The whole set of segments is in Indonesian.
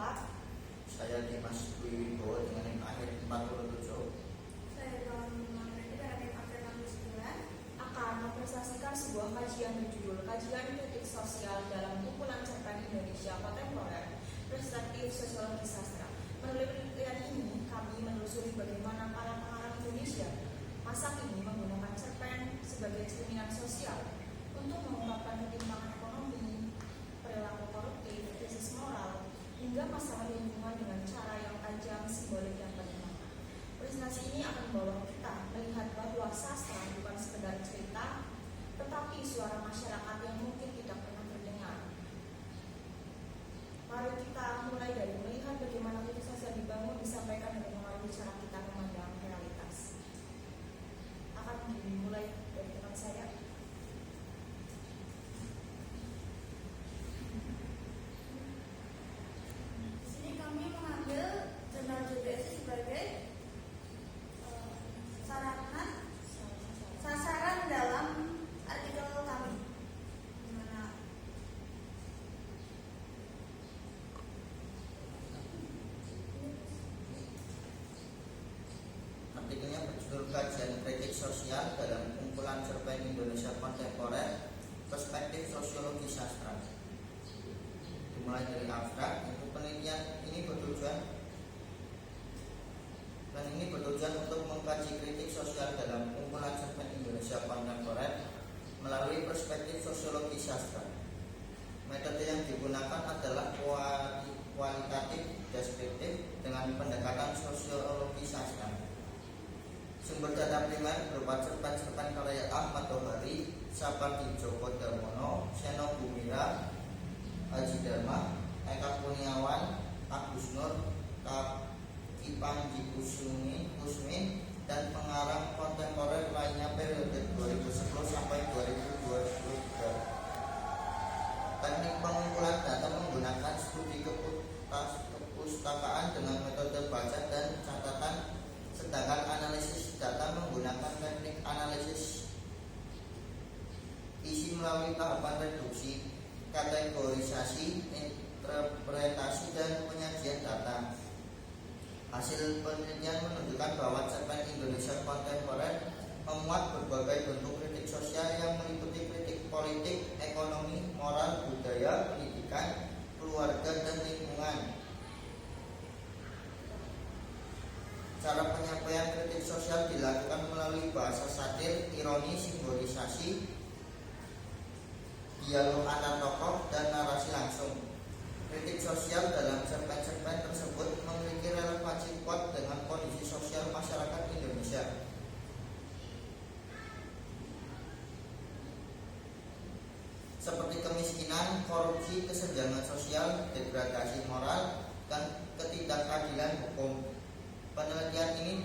Bapak. Saya Dimas Dwi Wibowo dengan NIM akhir 47. Saya Muhammad dengan NIM akhir 69 Akan mempresentasikan sebuah kajian berjudul Kajian Kritik Sosial dalam Kumpulan Cerpen Indonesia Kontemporer Perspektif Sosiologi Sastra. Melalui penelitian ini, kami menelusuri bagaimana para pengarang Indonesia masa kini menggunakan cerpen sebagai cerminan sosial untuk mengungkapkan ketimpangan ekonomi, perilaku koruptif, krisis moral, hingga masalah lingkungan dengan cara yang tajam, simbolik, dan bagaimana. Presentasi ini akan membawa kita melihat bahwa sastra bukan sekedar cerita, tetapi suara masyarakat yang mungkin tidak pernah terdengar. Mari kita mulai dari melihat bagaimana kritik sosial dibangun, disampaikan, dan mempengaruhi cara kita memandang realitas. Akan dimulai dari teman saya. Di sini kami mengambil jurnal JBS sebagai sasaran dalam artikel kami, di mana Artikelnya berjudul Kajian Kritik Sosial dalam Kumpulan Cerpen Indonesia Kontemporer Perspektif Sosiologi Sastra. Dimulai dari abstrak, untuk penelitian ini bertujuan untuk mengkaji kritik sosial dalam kumpulan cerpen Indonesia kontemporer melalui perspektif sosiologi sastra. Metode yang digunakan adalah kualitatif deskriptif dengan pendekatan sosiologi sastra. Sumber data primer berupa cerpen-cerpen karya Ahmad Tohari, Sapardi Djoko Darmono, Seno Bumira, Aji Dharma, Eka Kurniawan, Agus Nur, Panji Kusmin, dan pengarang kontemporer lainnya periode 2010 sampai 2023. Teknik pengumpulan data menggunakan studi kepustakaan dengan metode baca dan catatan, sedangkan analisis data menggunakan teknik analisis isi melalui tahapan reduksi, kategorisasi, interpretasi, dan penyajian data. Hasil penelitian menunjukkan bahwa cerpen Indonesia kontemporer memuat berbagai bentuk kritik sosial yang meliputi kritik politik, ekonomi, moral, budaya, pendidikan, keluarga, dan lingkungan. Cara penyampaian kritik sosial dilakukan melalui bahasa satir, ironi, simbolisasi, dialog antar tokoh, dan narasi langsung. Kritik sosial dalam cerpen-cerpen tersebut memiliki relevansi kuat dengan kondisi sosial masyarakat Indonesia. Seperti kemiskinan, korupsi, kesenjangan sosial, degradasi moral, dan ketidakadilan hukum. Penelitian ini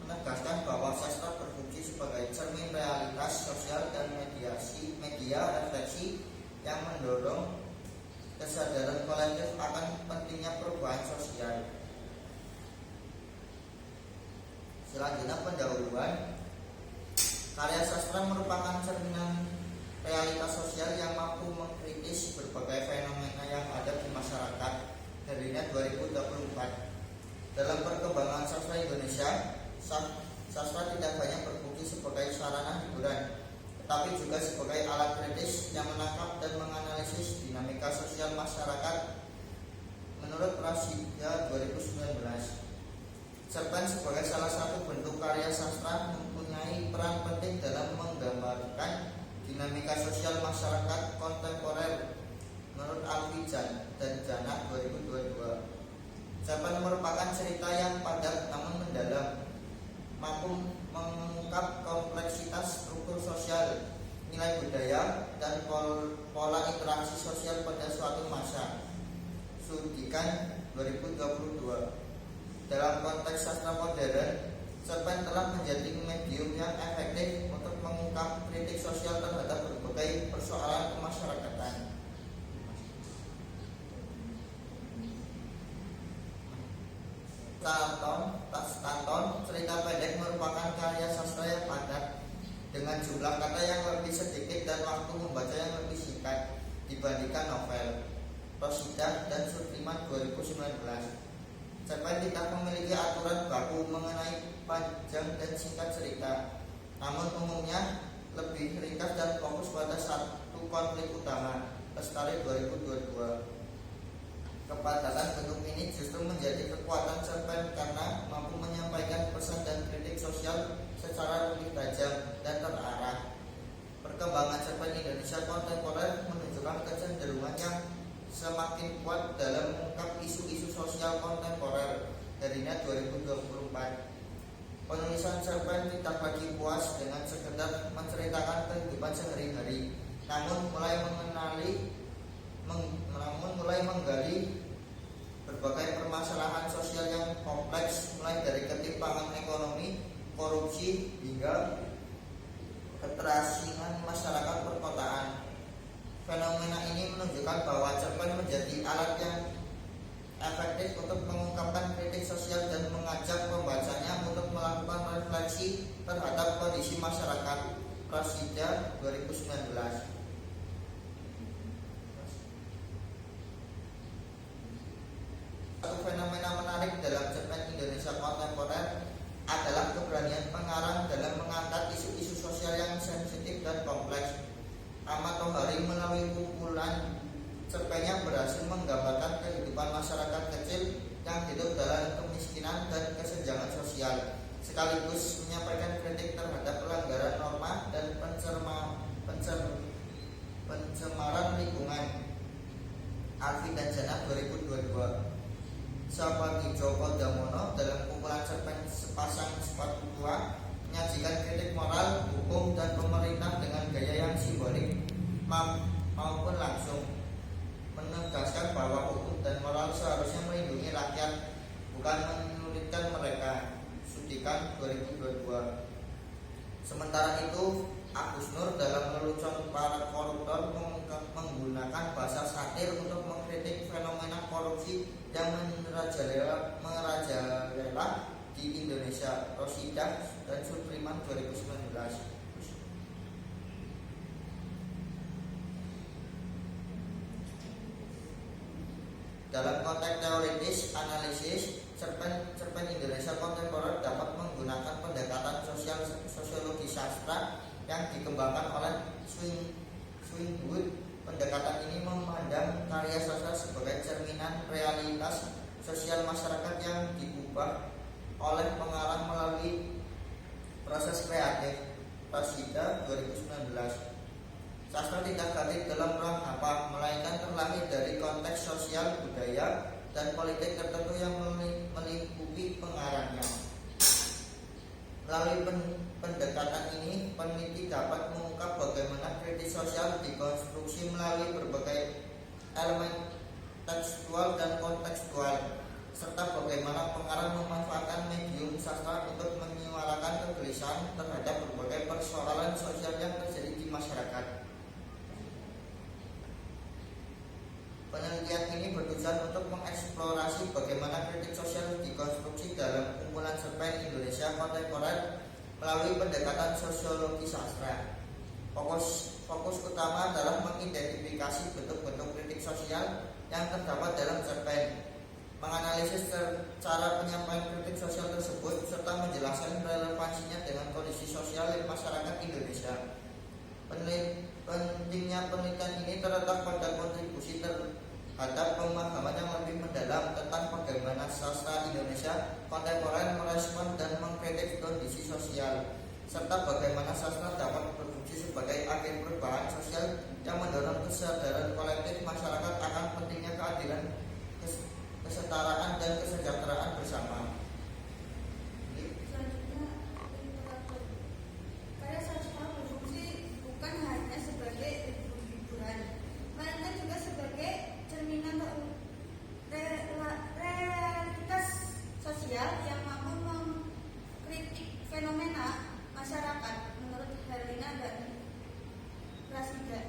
menegaskan bahwa sastra berfungsi sebagai cermin realitas sosial dan media refleksi yang mendorong kesadaran kolektif akan pentingnya perubahan sosial. Selanjutnya pendahuluan. Karya sastra merupakan cerminan realitas sosial yang mampu mengkritis berbagai fenomena yang ada di masyarakat. Harinya 2024. Dalam perkembangan sastra Indonesia, sastra tidak hanya berfungsi sebagai sarana hiburan, tetapi juga sebagai alat kritis yang menangkap dan menganalisis dinamika sosial masyarakat. Menurut Prasidya 2019, cerpen sebagai salah satu bentuk karya sastra mempunyai peran penting dalam menggambarkan dinamika sosial masyarakat kontemporer. Menurut Alfijan dan Janak 2022, cerpen merupakan cerita yang padat namun mendalam, mampu mengungkap kompleksitas struktur sosial, nilai budaya, dan pola interaksi sosial pada suatu masa. Sudikan 2022. Dalam konteks sastra modern, cerpen telah menjadi medium yang efektif untuk mengungkap kritik sosial terhadap berbagai persoalan kemasyarakatan. Tanton, cerita pendek merupakan karya sastra yang padat dengan jumlah kata yang lebih sedikit dan waktu membaca yang lebih singkat dibandingkan novel. Rosidah dan Sudirman 2019. Cerpen tidak memiliki aturan baku mengenai panjang dan singkat cerita, namun umumnya lebih ringkas dan fokus pada satu konflik utama. Lestari 2022. Kepadatan bentuk ini justru menjadi kekuatan cerpen karena mampu menyampaikan pesan dan kritik sosial secara lebih tajam dan terarah. Perkembangan cerpen Indonesia kontemporer menunjukkan kecenderungan yang semakin kuat dalam mengungkap isu-isu sosial kontemporer. Harinya 2024. Penulisan cerpen tidak lagi puas dengan sekedar menceritakan kehidupan sehari-hari, namun mulai menggali berbagai permasalahan sosial yang kompleks, mulai dari ketimpangan ekonomi, korupsi, hingga keterasingan masyarakat perkotaan. Fenomena ini menunjukkan bahwa cerpen menjadi alat yang efektif untuk mengungkapkan kritik sosial dan mengajak pembacanya untuk melakukan refleksi terhadap kondisi masyarakat. Rosidah 2019. Satu fenomena menarik dalam cerpen Indonesia kontemporer adalah keberanian pengarang dalam mengangkat isu-isu sosial yang sensitif dan kompleks. Ahmad Tohari melalui kumpulan cerpennya berhasil menggambarkan kehidupan masyarakat kecil yang hidup dalam kemiskinan dan kesenjangan sosial, sekaligus menyampaikan kritik terhadap pelanggaran norma dan pencemaran lingkungan. Alfi dan Jana 2022. Seperti Joko Damono dalam kumpulan cerpen Sepasang Sepatu Tua menyajikan kritik moral, hukum, dan pemerintah dengan gaya yang simbolik maupun langsung, menegaskan bahwa hukum dan moral seharusnya melindungi rakyat, bukan menyulitkan mereka. Sudikan 2022. Sementara itu, Agus Nur dalam lelucon para koruptor menggunakan bahasa satir untuk mengkritik fenomena korupsi yang merajalela di Indonesia. Rosidah dan Sudirman 2019. Dalam konteks teoritis analisis, cerpen Indonesia kontemporer dapat menggunakan pendekatan sosiologi sastra yang dikembangkan oleh Swingwood. Pendekatan ini memandang karya sastra sebagai cerminan realitas sosial masyarakat yang diubah oleh pengarang melalui proses kreatif. Rosidah 2019. Sastra tidak hadir dalam ruang hampa, melainkan terlahir dari konteks sosial, budaya, dan politik tertentu yang melingkupi pengarangnya. Melalui pendekatan ini, peneliti dapat mengungkap bagaimana kritik sosial dikonstruksi melalui berbagai elemen tekstual dan kontekstual, serta bagaimana pengarang memanfaatkan medium sastra untuk menyuarakan kegelisahan terhadap berbagai persoalan sosial yang terjadi di masyarakat. Penelitian ini bertujuan untuk mengeksplorasi bagaimana kritik sosial dikonstruksi dalam kumpulan cerpen Indonesia kontemporer melalui pendekatan sosiologi sastra. Fokus utama adalah mengidentifikasi bentuk-bentuk kritik sosial yang terdapat dalam cerpen, menganalisis cara penyampaian kritik sosial tersebut, serta menjelaskan relevansinya dengan kondisi sosial masyarakat Indonesia. Pentingnya penelitian ini terletak pada kontribusi terhadap pemahaman yang lebih mendalam tentang bagaimana sastra Indonesia kontemporer merespon dan mengkritik kondisi sosial, serta bagaimana sastra dapat berfungsi sebagai agen perubahan sosial yang mendorong kesadaran kolektif masyarakat akan pentingnya keadilan, kesetaraan, dan kesejahteraan bersama. Karya sastra berfungsi bukan hanya sebagai hiburan, melainkan juga sebagai cerminan realitas sosial yang mampu mengkritik fenomena masyarakat. Menurut Herlina dan Rasidah,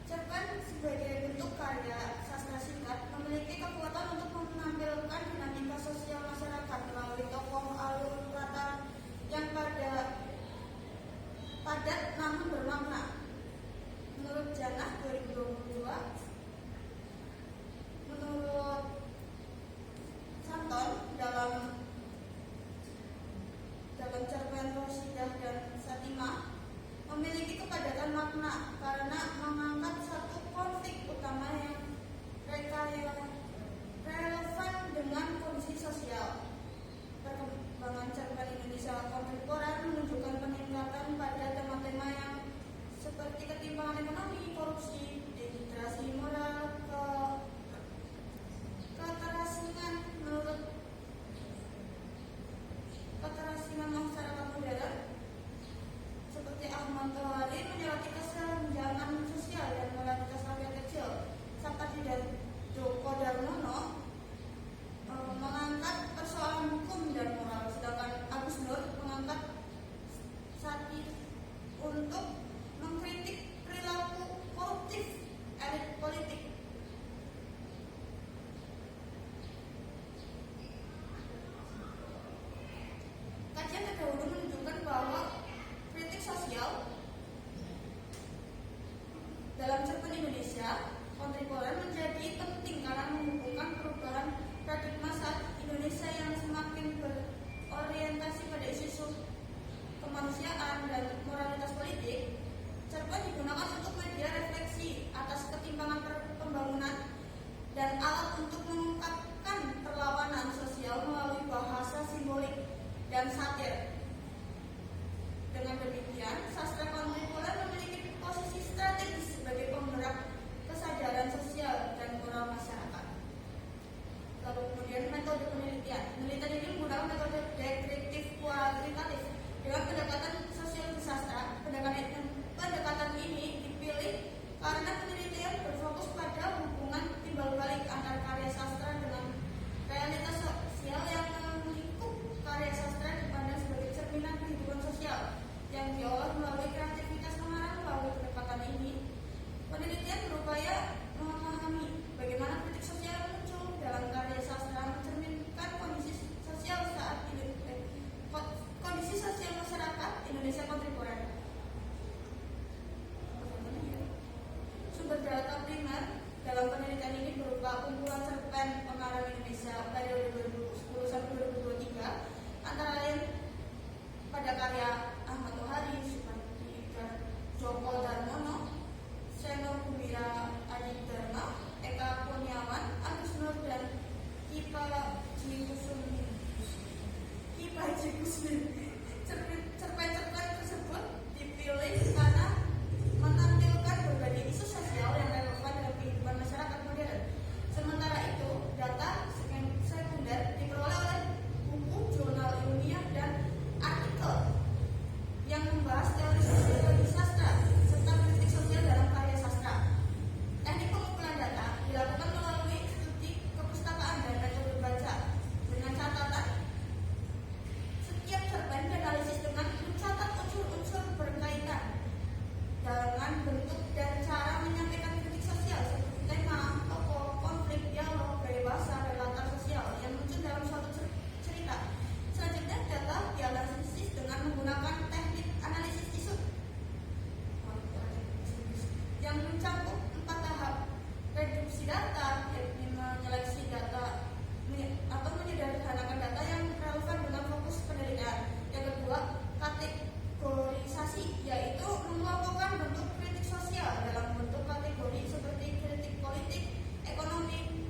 cerpen sebagai bentuk karya sastra singkat memiliki kekuatan untuk menampilkan dinamika sosial masyarakat melalui tokoh alur kata yang padat namun bermakna. Menurut Jannah 2022, Indonesia kontemporer menjadi penting karena menghubungkan perubahan paradigma saat Indonesia yang semakin berorientasi pada isu-isu kemanusiaan dan moralitas politik. Cerpen digunakan untuk media refleksi atas ketimpangan pembangunan dan alat untuk mengungkapkan perlawanan sosial melalui bahasa simbolik dan satir. Dengan demikian, sastra kontemporer memiliki posisi strategis sebagai penggerak kesadaran sosial dan moral masyarakat. Lalu kemudian metode penelitian. Penelitian ini menggunakan metode deskriptif kualitatif dengan pendekatan sosiologi sastra. Pendekatan ini dipilih karena penelitian berfokus pada hubungan timbal balik antar karya sastra dengan realitas sosial yang melingkup karya sastra dipandang sebagai cerminan kehidupan sosial yang diolah melalui kreativitas pengarang. Melalui pendekatan ini, penelitian berupaya memahami bagaimana kritik sosial muncul dalam karya sastra, mencerminkan kondisi sosial kondisi sosial masyarakat Indonesia kontemporer. Sumber data primer dalam penelitian ini berupa kumpulan cerpen pengarang Indonesia periode 2010 sampai 2023, antara lain pada karya Ahmad Tohari, Supardi Djoko Darmono, Seno Gumira Aditama, Eka Kurniawan, Agus Nur, dan Kipa Jikusumi. Cerpen-cerpen tersebut dipilih karena menampilkan berbagai isu sosial yang relevan dalam kehidupan masyarakat modern. Sementara itu, data sekunder diperoleh oleh buku, jurnal ilmiah, dan artikel yang membahas teori sosiologi sastra serta kritik sosial dalam karya sastra. Teknik pengumpulan data dilakukan melalui studi kepustakaan dan metode baca dengan catatan setiap cerpen dianalisis dengan mencatat unsur-unsur berkaitan dengan bentuk dan cara menyampaikan kritik sosial seperti tema, tokoh, konflik, dialog, gaya bahasa, dan latar sosial yang muncul dalam suatu cerita. Selanjutnya, data dianalisis dengan menggunakan teknik analisis isu yang mencakup 4 tahap. Reduksi data, yakni menyeleksi data atau menyederhanakan data yang relevan dengan fokus penelitian. Yang kedua, kategorisasi, yaitu mengelompokkan bentuk kritik sosial dalam bentuk kategori seperti kritik politik, ekonomi,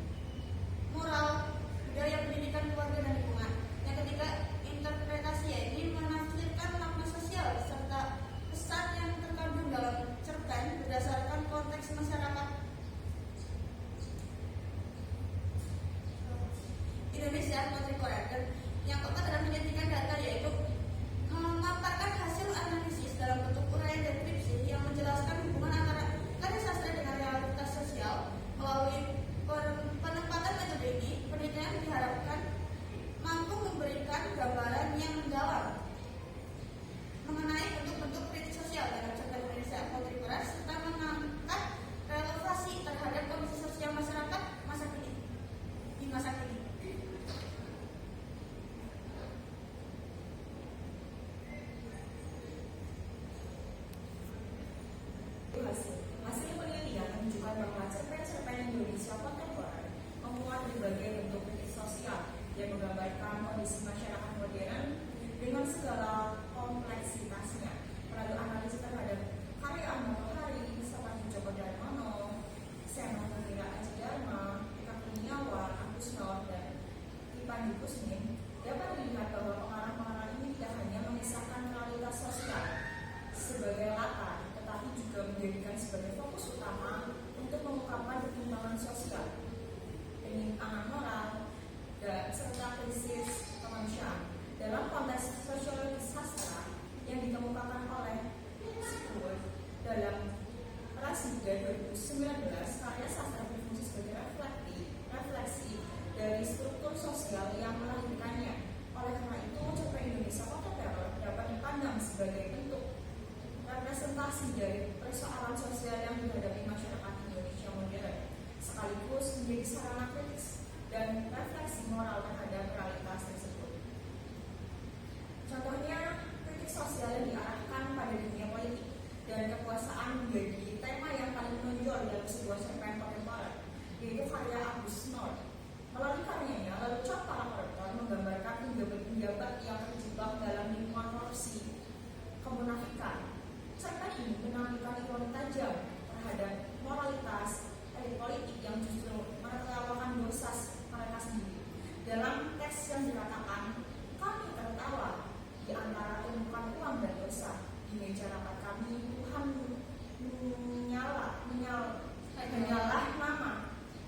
moral, budaya, pendidikan, keluarga, dan lingkungan. Yang ketiga, interpretasi, yaitu menafsirkan makna sosial serta pesan yang terkandung dalam cerpen berdasarkan konteks masyarakat Indonesia kontemporer. Dan yang keempat adalah menyentikan data, yaitu memaparkan hasil analisis dalam bentuk uraian deskripsi yang menjelaskan hubungan antara karya sastra dengan realitas sosial. Melalui penempatan metode ini, penelitian diharapkan mampu memberikan gambaran yang mendalam mengenai bentuk-bentuk kritik sosial dalam cerpen Indonesia kontemporer serta mengangkat relevansi terhadap kondisi sosial masyarakat masa kini. Di masa kini. Hasil penelitian menunjukkan bahwa cerpen-cerpen Indonesia kontemporer memuat berbagai bentuk kritik sosial yang menggambarkan kondisi masyarakat modern dengan segala kompleksitasnya. Melalui analisis terhadap karya Ahmad Tohari, Supardi Djoko Darmono, Seno Gumira Aditama, Eka Kurniawan, Agus Nur, dan Kipa Jikusumi, dapat dilihat bahwa pengarang-pengarang ini tidak hanya mengisahkan realitas sosial sebagai latar, tetapi juga menjadikan sebagai fokus utama untuk mengungkapkan perkembangan sosial, penyimpangan moral, dan serta krisis kemanusiaan dalam konteks sosiologi sastra yang dikemukakan oleh Sipur dalam Rasida 2019. Karya sastra berfungsi sebagai refleksi dari struktur sosial yang melahirkannya. Oleh karena itu, cerpen Indonesia kontemporer dapat dipandang sebagai bentuk representasi dari persoalan sosial yang dihadapi masyarakat Indonesia modern, sekaligus menjadi sarana kritis dan refleksi moral terhadap realitas tersebut. Contohnya, kritik sosial yang diarahkan pada dunia politik dan kekuasaan menjadi tema yang paling menonjol dalam sebuah cerpen kontemporer, yaitu karya Agus Noor. Melalui karyanya, lelucon para kolektor menggambarkan penjabat yang terjebak dalam lingkungan korupsi, kemunafikan. Cerpen ini menampilkan ironi tajam terhadap moralitas elit politik yang justru menertawakan dosa mereka sendiri. Dalam teks yang dikatakan, kami tertawa di antara tumpukan uang dan dosa. Di meja rapat kami, Tuhan menyalah nama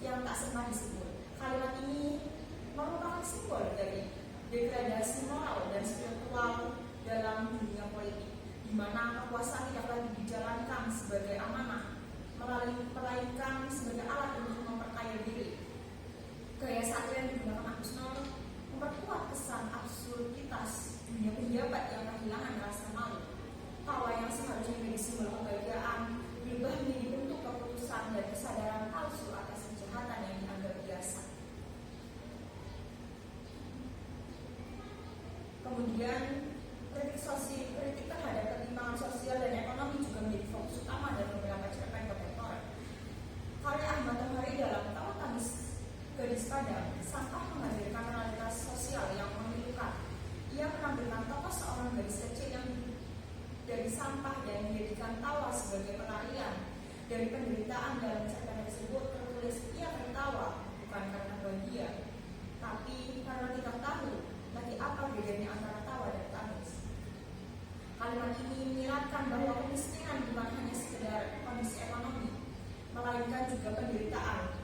yang tak sempat disebut. Kalimat ini merupakan simbol dari degradasi moral dan spiritual dalam dunia politik, di mana kekuasaan tidak lagi dijalankan sebagai amanah, melainkan sebagai alat untuk memperkaya diri. Gaya satir yang digunakan Agus Noor memperkuat kesan absurditas dunia penjabat yang kehilangan rasa malu. Tawa yang seharusnya menjadi simbol kebahagiaan berubah menjadi bentuk keputusan dan kesadaran palsu atas kejahatan yang dianggap biasa. Kemudian kritik terhadap ketimpangan sosial dan ekonomi juga menjadi fokus utama dalam beberapa cerpen kontemporer. Karya Ahmad Tohari dalam Tawa Tangis Gadis Padang, sampah menghadirkan realitas sosial yang memilukan. Ia menampilkan tokoh seorang gadis kecil yang dari sampah dan menjadikan tawa sebagai pelarian dari penderitaan. Dalam cerpen tersebut tertulis ia tertawa bukan karena bahagia, tapi karena tidak tahu lagi apa bedanya antara tawa dan tangis. Kalimat ini menyiratkan bahwa kemiskinan bukan hanya sekedar kondisi ekonomi, melainkan juga penderitaan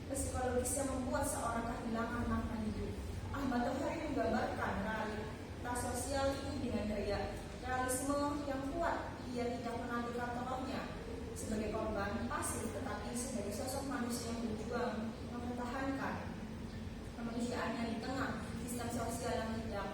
psikologis yang membuat seorang kehilangan makna hidup. Ahmad Tohari menggambarkan realitas sosial ini dengan daya realisme yang kuat. Ia tidak menampilkan tokohnya sebagai korban pasif, tetapi sebagai sosok manusia yang berjuang mempertahankan kemanusiaannya di tengah sistem sosial yang tidak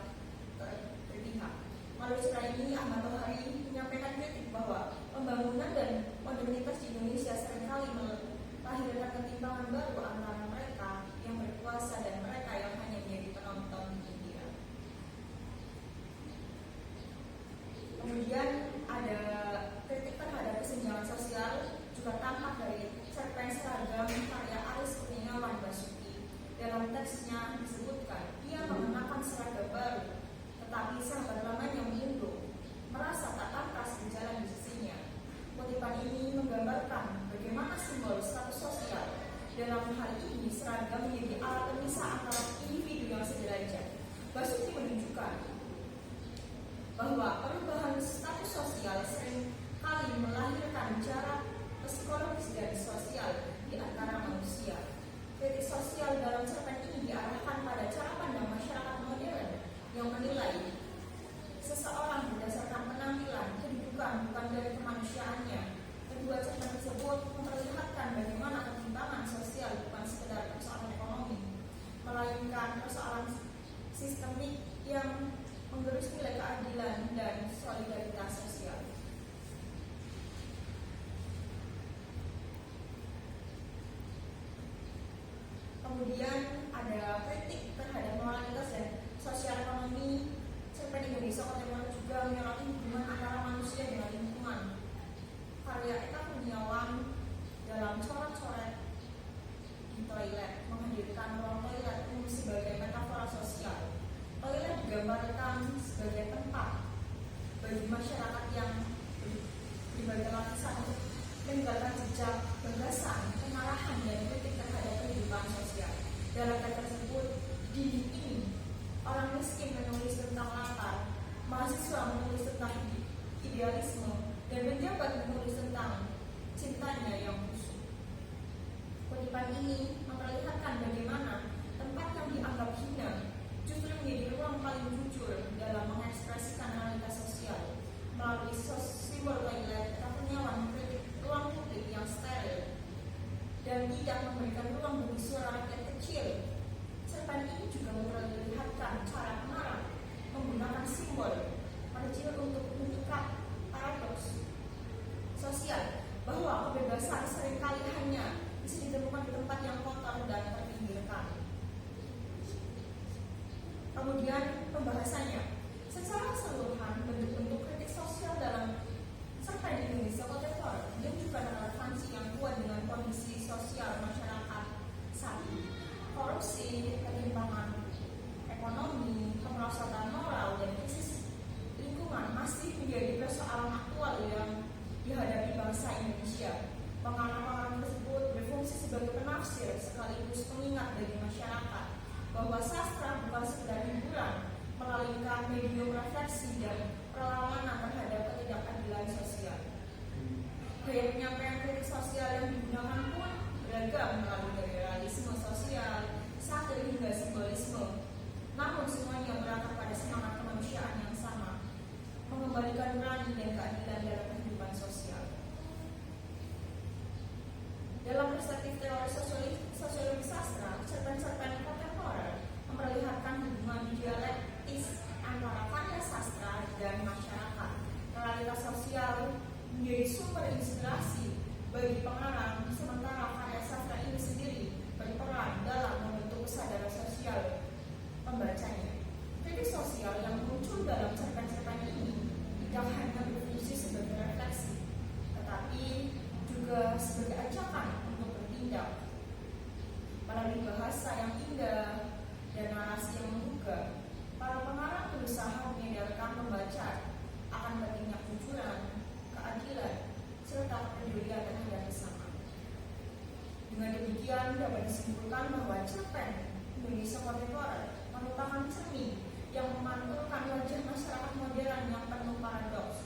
berpihak. Melalui cerpen ini, Ahmad Tohari menyampaikan kritik bahwa pembangunan dan modernitas di Indonesia seringkali melahirkan ketimpangan baru antara mereka yang berkuasa dan mereka yang hanya menjadi penonton media. Kemudian ada kritik terhadap kesenjangan sosial juga tampak dari cerpen Seragam karya Aris Kurniawan Basuki. Dalam teksnya disebutkan, ia mengenakan seragam baru, tetapi sahabat lamanya menunduk, merasa tak pantas berjalan di sisinya. Kutipan ini menggambarkan bagaimana simbol status sosial. Dalam hal ini, seragam menjadi alat pemisah antara individu yang sederajat. Basuki menunjukkan bahwa perubahan status sosial sering kali melahirkan jarak psikologis dan sosial di antara manusia. Kritik sosial dalam cerpen ini diarahkan pada cara pandang masyarakat modern yang menilai seseorang berdasarkan penampilan, kedudukan, bukan dari kemanusiaannya. Kedua cerpen tersebut memperlihatkan bagaimana ketimpangan sosial bukan sekedar persoalan ekonomi, melainkan persoalan sistemik yang menggerus nilai keadilan dan solidaritas sosial. Kemudian ada kritik terhadap moralitas dan sosial ekonomi. Cerpen Indonesia kontemporer juga menyoroti hubungan antara manusia dengan lingkungan. Karya Eka Kurniawan dalam Coret-coret di Toilet menghadirkan ruang toilet umum sebagai metafora sosial. Toilet digambarkan sebagai tempat bagi masyarakat yang berbagai lapisan untuk meninggalkan jejak gagasan, kemarahan, dan kritik terhadap kehidupan sosial. Dalam teks tersebut, di ini orang miskin menulis tentang latar, mahasiswa menulis tentang idealisme, dan pejabat menulis tentang cintanya yang busuk. Kutipan ini memperlihatkan bagaimana tempat yang dianggap hina justru menjadi ruang paling jujur dalam mengekspresikan realitas sosial. Melalui simbol toilet, Eka Kurniawan mengkritik ruang publik yang steril dan tidak memberikan ruang bagi suara rakyat kecil. Cerpen ini juga memperlihatkan cara pengarang menggunakan simbol kecil untuk mengikat paradoks sosial, bahwa kebebasan seringkali hanya bisa ditemukan di tempat yang kotor dan terpinggirkan. Kemudian pembahasannya, secara keseluruhan bentuk-bentuk kritik sosial dalam cerpen Indonesia kontemporer menunjukkan relevansi yang kuat dengan Dalam perspektif teori sosiologi sastra, cerpen-cerpen kontemporer memperlihatkan hubungan dialektis antara karya sastra dan masyarakat. Realitas sosial menjadi sumber inspirasi bagi pengarang, sementara karya sastra ini sendiri berperan dalam membentuk kesadaran sosial pembacanya. Kritik sosial yang muncul dalam cerpen-cerpen ini tidak hanya berfungsi sebagai refleksi, tetapi juga sebagai ajakan untuk bertindak. Melalui bahasa yang indah dan narasi yang menggugah, para pengarang berusaha menyadarkan pembaca akan pentingnya kejujuran, keadilan, serta kepedulian terhadap sesama. Dengan demikian dapat disimpulkan bahwa cerpen Indonesia kontemporer merupakan cermin yang memantulkan wajah masyarakat modern yang penuh paradoks.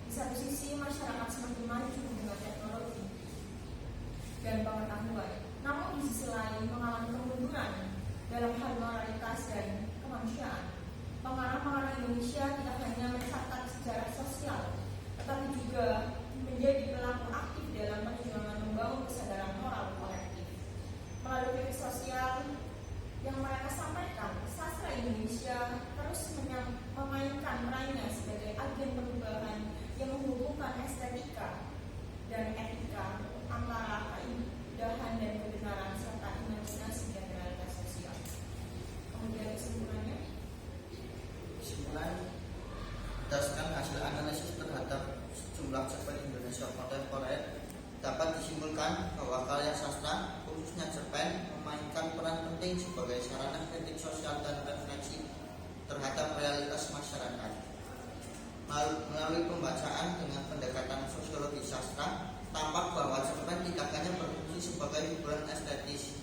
Di satu sisi masyarakat semakin maju dengan teknologi dan pengetahuan, namun di sisi lain mengalami kemunduran dalam hal moralitas dan kemanusiaan. Pengarang-pengarang Indonesia tidak hanya mencatat sejarah sosial, tetapi juga menjadi pelaku aktif dalam perjuangan membangun kesadaran moral kolektif. Melalui kritik sosial yang mereka sampaikan, sastra Indonesia terus memainkan perannya sebagai agen perubahan yang menghubungkan estetika dan etika antara keindahan dan kebenaran serta imajinasi dan realitas sosial. Kemudian kesimpulannya, berdasarkan hasil analisis terhadap sejumlah cerpen Indonesia kontemporer, dapat disimpulkan bahwa karya sastra, khususnya cerpen, memainkan peran penting sebagai sarana kritik sosial dan refleksi terhadap realitas masyarakat. Melalui pembacaan dengan pendekatan sosiologi sastra, tampak bahwa cerpen tidak hanya berfungsi sebagai hiburan estetis,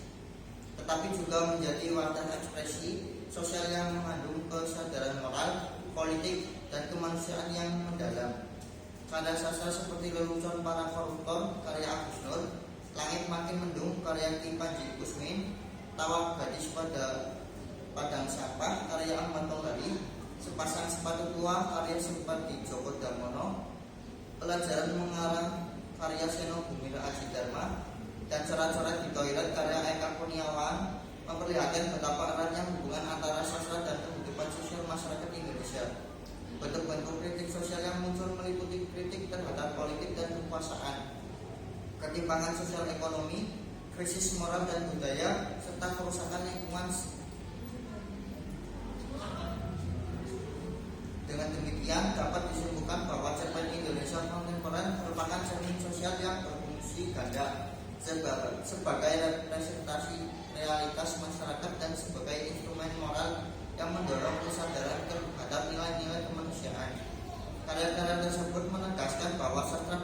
tetapi juga menjadi wadah ekspresi sosial yang mengandung kesadaran moral, politik, dan kemanusiaan yang mendalam. Karya sastra seperti Lelucon Para Koruptor karya Agus Nur, Langit Makin Mendung karya Ki Panji Kusmin, Tawak Gadis pada Padang Sampah karya Ahmad Tohari, Sepasang Sepatu Tua karya Simpati Djoko Damono, Pelajaran Mengarang karya Seno Bumira Aji Dharma, dan Coret-coret di Toilet karya Eka Kurniawan memperlihatkan betapa eratnya hubungan antara sastra dan kehidupan sosial masyarakat Indonesia. Bentuk-bentuk kritik sosial yang muncul meliputi kritik terhadap politik dan kekuasaan, ketimpangan sosial ekonomi, krisis moral dan budaya, serta kerusakan lingkungan. Dengan demikian dapat disimpulkan bahwa cerpen Indonesia kontemporer merupakan cermin sosial yang berfungsi ganda sebagai representasi realitas masyarakat dan sebagai instrumen moral yang mendorong kesadaran terhadap nilai-nilai kemanusiaan. Karya-karya tersebut menegaskan bahwa sastra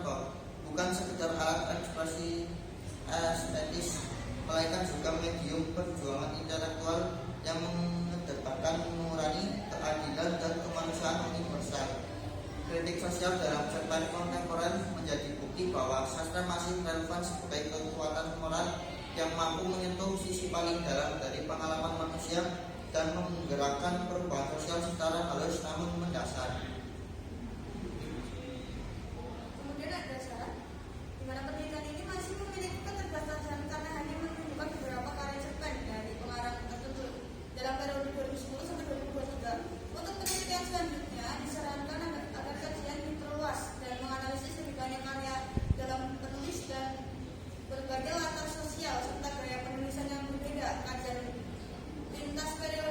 bukan sekedar alat ekspresi estetis, melainkan juga medium perjuangan intelektual yang mengedepankan nurani, keadilan, dan kemanusiaan universal. Kritik sosial dalam cerpen kontemporer menjadi bukti bahwa sastra masih relevan sebagai kekuatan moral yang mampu menyentuh sisi paling dalam dari pengalaman manusia dan menggerakkan perubahan sosial secara halus namun mendasar. Kemudian ada syarat di mana penelitian ini masih memiliki keterbatasan karena hanya menunjukkan beberapa karya cerpen dari pengarang tertentu dalam periode 2010 sampai 2023. Untuk penelitian selanjutnya disarankan agar kajian diperluas dan menganalisis lebih banyak karya dalam penulis dan berbagai latar sosial serta gaya penulisan yang berbeda. Kajian lintas periode